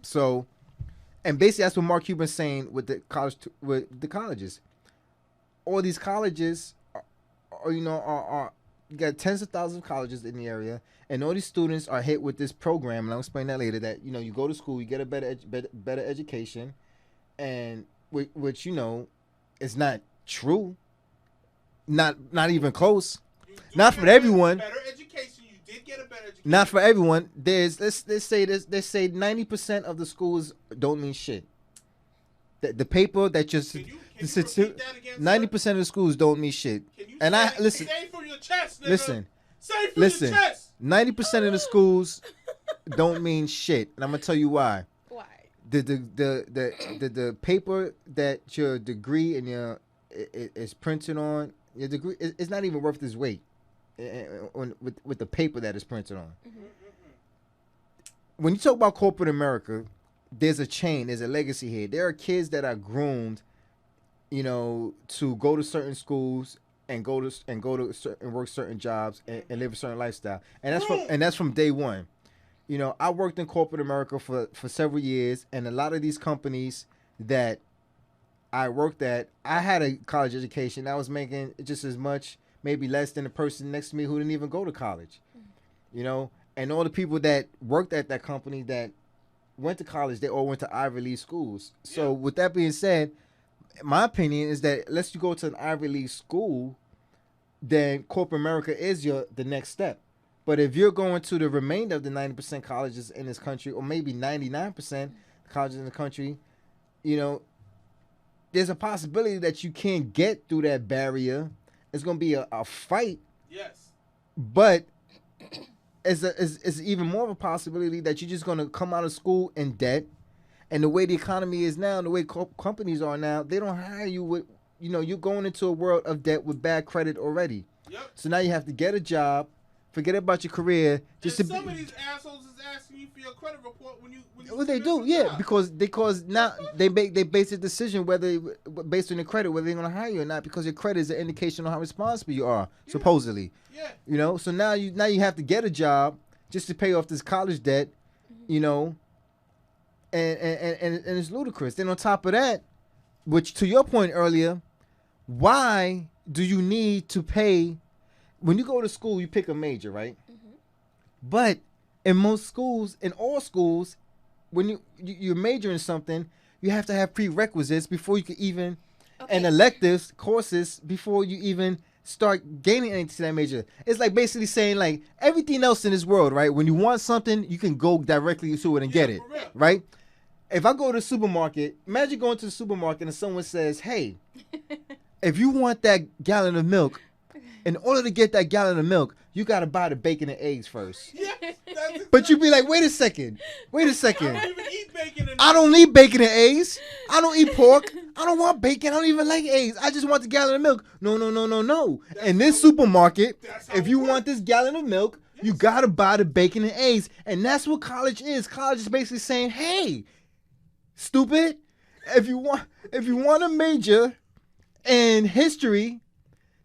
So, and basically that's what Mark Cuban's saying with the colleges. All these colleges are you got tens of thousands of colleges in the area, and all these students are hit with this program. And I'll explain that later. That you go to school, you get a better education, and which is not true, not even close. Not for everyone. Better education. You did get a better education. Not for everyone. Let's say this. They say 90% of the schools don't mean shit. The paper that just 90% of the schools don't mean shit. And listen. Say from your chest, nigga. Listen. Your chest. 90% of the schools don't mean shit, and I'm gonna tell you why. Why? The paper that your degree and your is printed on, your degree is not even worth its weight with the paper that is printed on. When you talk about corporate America, there's a chain, there's a legacy here. There are kids that are groomed, to go to certain schools and work certain jobs and live a certain lifestyle, and that's from day one. I worked in corporate America for several years, and a lot of these companies that I worked at, I had a college education. I was making just as much, maybe less than the person next to me who didn't even go to college. And all the people that worked at that company that went to college, they all went to Ivy League schools. So with that being said, my opinion is that unless you go to an Ivy League school, then corporate America is the next step. But if you're going to the remainder of the 90% colleges in this country, or maybe 99% colleges in the country, there's a possibility that you can't get through that barrier. It's going to be a fight. Yes. But it's even more of a possibility that you're just going to come out of school in debt. And the way the economy is now, and the way companies are now, they don't hire you with, you're going into a world of debt with bad credit already. Yep. So now you have to get a job, forget about your career. Some of these assholes is asking you for your credit report when you well, they do, yeah, because now they base a decision based on your credit whether they're gonna hire you or not, because your credit is an indication of how responsible you are, supposedly. Yeah. So now you have to get a job just to pay off this college debt, and it's ludicrous. Then on top of that, which to your point earlier, why do you need to pay when you go to school? You pick a major, right? But in most schools, in all schools, when you major in something, you have to have prerequisites before you can even, and electives courses before you even start gaining into that major. It's like basically saying like everything else in this world, right? When you want something, you can go directly to it and get it, right? If I go to the supermarket, imagine going to the supermarket and someone says, "Hey, if you want that gallon of milk, in order to get that gallon of milk, you got to buy the bacon and eggs first." Yes, but you'd be like, wait a second. I don't even eat bacon and eggs. I don't need bacon and eggs. I don't eat pork. I don't want bacon. I don't even like eggs. I just want the gallon of milk. No. In this supermarket, if you want this gallon of milk, you got to buy the bacon and eggs. And that's what college is. College is basically saying, hey, stupid, if you want a major in history,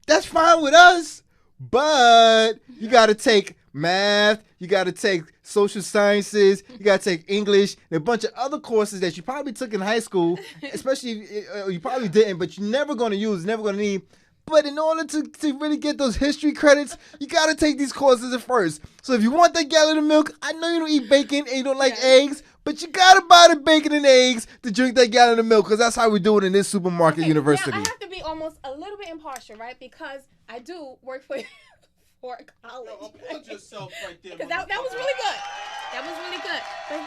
that's fine with us, but you got to take math, you got to take social sciences, you got to take English, and a bunch of other courses that you probably took in high school, especially if you probably didn't, but you're never going to use, never going to need. But in order to really get those history credits, you got to take these courses at first. So if you want that gallon of milk, I know you don't eat bacon and you don't like eggs, but you got to buy the bacon and eggs to drink that gallon of milk, because that's how we do it in this supermarket university. Now I have to be almost a little bit impartial, right? Because I do work for college. Applaud yourself right there. Because that was really good. That was really good. But